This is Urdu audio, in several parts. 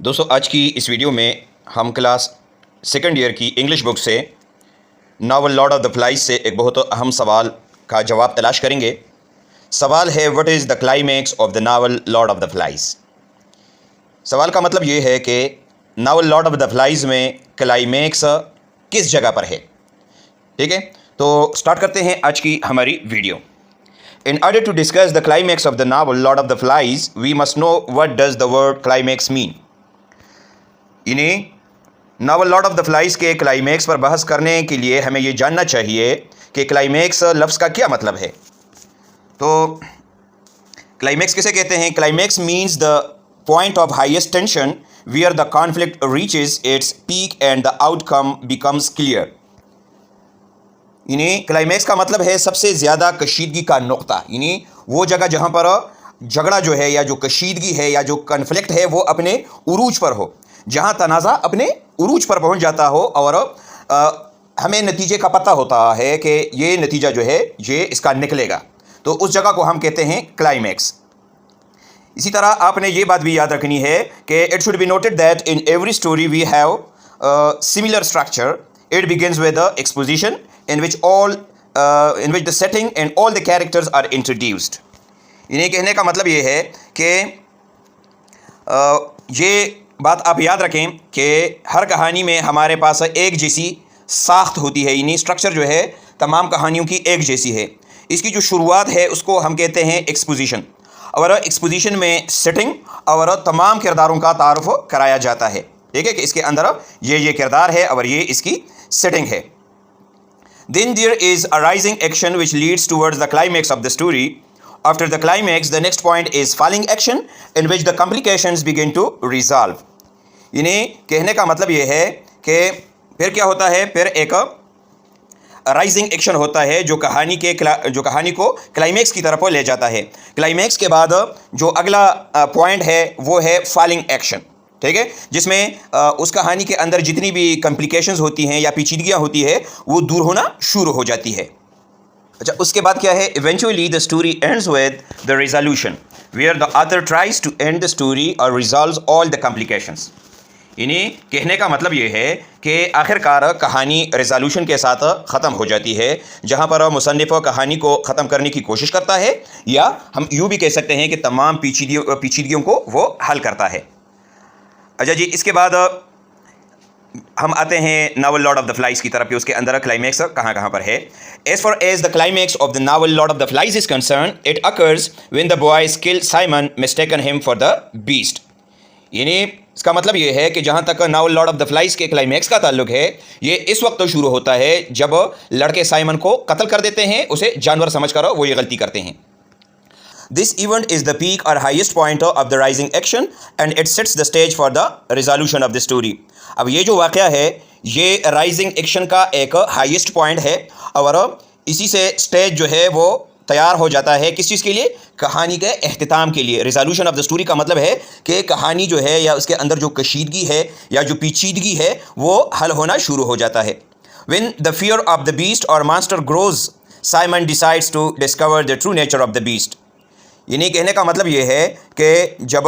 دوستو آج کی اس ویڈیو میں ہم کلاس سیکنڈ ایئر کی انگلش بک سے novel lord of the flies سے ایک بہت اہم سوال کا جواب تلاش کریں گے۔ سوال ہے what is the climax of the novel lord of the flies. سوال کا مطلب یہ ہے کہ novel lord of the flies میں کلائمیکس کس جگہ پر ہے۔ ٹھیک ہے، تو سٹارٹ کرتے ہیں آج کی ہماری video. In order to discuss the climax of the novel Lord of the Flies, we must know what does the word climax mean. یعنی novel lord of the flies کے کلائمیکس پر بحث کرنے کے لیے ہمیں یہ جاننا چاہیے کہ کلائمیکس لفظ کا کیا مطلب ہے۔ تو کلائمیکس کسے کہتے ہیں؟ Climax means the point of highest tension where the conflict reaches its peak and the outcome becomes clear. یعنی کلائمیکس کا مطلب ہے سب سے زیادہ کشیدگی کا نقطہ، یعنی وہ جگہ جہاں پر جھگڑا جو ہے یا جو کشیدگی ہے یا جو کنفلکٹ ہے وہ اپنے عروج پر ہو، جہاں تنازع اپنے عروج پر پہنچ جاتا ہو اور ہمیں نتیجے کا پتہ ہوتا ہے کہ یہ نتیجہ جو ہے یہ اس کا نکلے گا، تو اس جگہ کو ہم کہتے ہیں کلائمیکس۔ اسی طرح آپ نے یہ بات بھی یاد رکھنی ہے کہ it should be noted that in every story we have similar structure. It begins with exposition in which the setting and all the characters are introduced۔ یعنی کہنے کا مطلب یہ ہے کہ یہ بات آپ یاد رکھیں کہ ہر کہانی میں ہمارے پاس ایک جیسی ساخت ہوتی ہے، یعنی اسٹرکچر جو ہے تمام کہانیوں کی ایک جیسی ہے۔ اس کی جو شروعات ہے اس کو ہم کہتے ہیں ایکسپوزیشن، اور ایکسپوزیشن میں سیٹنگ اور تمام کرداروں کا تعارف کرایا جاتا ہے۔ ٹھیک ہے کہ اس کے اندر یہ کردار ہے اور یہ اس کی سیٹنگ ہے۔ Then there is a rising action which leads towards the climax of the story. After the climax, the next point is falling action in which the complications begin to resolve۔ یعنی کہنے کا مطلب یہ ہے کہ پھر کیا ہوتا ہے، پھر ایک رائزنگ ایکشن ہوتا ہے جو کہانی کو کلائمیکس کی طرف لے جاتا ہے۔ کلائمیکس کے بعد جو اگلا پوائنٹ ہے وہ ہے فالنگ ایکشن، ٹھیک ہے، جس میں اس کہانی کے اندر جتنی بھی کمپلیکیشنز ہوتی ہیں یا پیچیدگیاں ہوتی ہے وہ دور ہونا شروع ہو جاتی ہے۔ اچھا، اس کے بعد کیا ہے؟ Eventually the story ends with the resolution where the author tries to end the story or resolves all the complications. یعنی کہنے کا مطلب یہ ہے کہ آخر کار کہانی ریزولوشن کے ساتھ ختم ہو جاتی ہے، جہاں پر مصنف کہانی کو ختم کرنے کی کوشش کرتا ہے، یا ہم یوں بھی کہہ سکتے ہیں کہ تمام پیچیدگیوں کو وہ حل کرتا ہے۔ اچھا جی، اس کے بعد ہم آتے ہیں novel lord of the flies کی طرف، اس کے اندر کلائمیکس کہاں پر ہے۔ As far as the climax of the novel lord of the flies is concern it occurs when the boys کل سائمن مسٹیکن ہم فار دا بیسٹ۔ یعنی اس کا مطلب یہ ہے کہ جہاں تک novel lord of the flies کے کلائمیکس کا تعلق ہے، یہ اس وقت شروع ہوتا ہے جب لڑکے سائمن کو قتل کر دیتے ہیں، اسے جانور سمجھ کر وہ یہ غلطی کرتے ہیں۔ This event is the peak or highest point of the rising action and it sets the stage for the resolution of the story۔ اب یہ جو واقعہ ہے یہ رائزنگ ایکشن کا ایک ہائیسٹ پوائنٹ ہے، اور اسی سے سٹیج جو ہے وہ تیار ہو جاتا ہے کس چیز کے لیے؟ کہانی کے اختتام کے لیے۔ ریزولوشن آف دا اسٹوری کا مطلب ہے کہ کہانی جو ہے یا اس کے اندر جو کشیدگی ہے یا جو پیچیدگی ہے وہ حل ہونا شروع ہو جاتا ہے۔ When the fear of the beast or monster grows, Simon decides to discover the true nature of the beast۔ یعنی کہنے کا مطلب یہ ہے کہ جب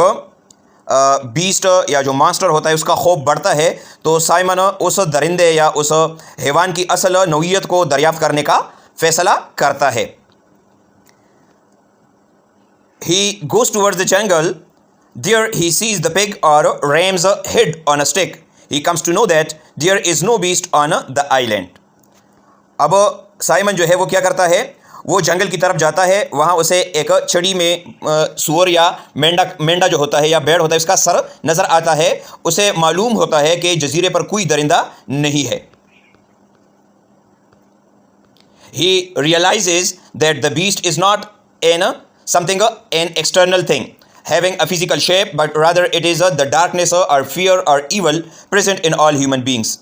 بیسٹ یا جو مانسٹر ہوتا ہے اس کا خوف بڑھتا ہے تو سائمن اس درندے یا اس حیوان کی اصل نوعیت کو دریافت کرنے کا فیصلہ کرتا ہے۔ He goes towards the jungle. There he sees the pig or ram's head on a stick. He comes to know that there is no beast on the island۔ اب سائمن جو ہے وہ کیا کرتا ہے؟ وہ جنگل کی طرف جاتا ہے، وہاں اسے ایک چھڑی میں سور یا مینڈا جو ہوتا ہے یا بیڑ ہوتا ہے اس کا سر نظر آتا ہے، اسے معلوم ہوتا ہے کہ جزیرے پر کوئی درندہ نہیں ہے۔ He realizes that the beast is not an external thing having a physical shape, but rather it is the darkness or fear or evil present in all human beings۔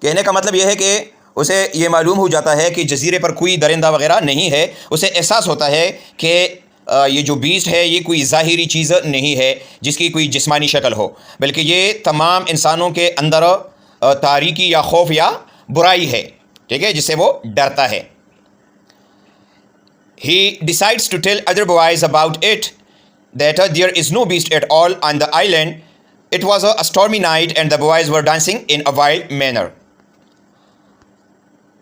کہنے کا مطلب یہ ہے کہ اسے یہ معلوم ہو جاتا ہے کہ جزیرے پر کوئی درندہ وغیرہ نہیں ہے، اسے احساس ہوتا ہے کہ یہ جو بیسٹ ہے یہ کوئی ظاہری چیز نہیں ہے جس کی کوئی جسمانی شکل ہو، بلکہ یہ تمام انسانوں کے اندر تاریکی یا خوف یا برائی ہے، ٹھیک ہے، جس سے وہ ڈرتا ہے۔ He decides to tell other boys about it, that there is no beast at all on the island It was a stormy night and the boys were dancing in a wild manner.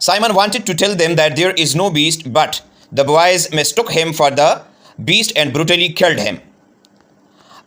Simon wanted to tell them that there is no beast, but the boys mistook him for the beast and brutally killed him.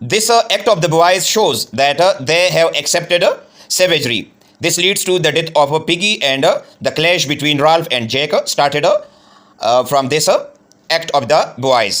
This act of the boys shows that they have accepted savagery. This leads to the death of Piggy, and the clash between Ralph and Jake started from this act of the boys.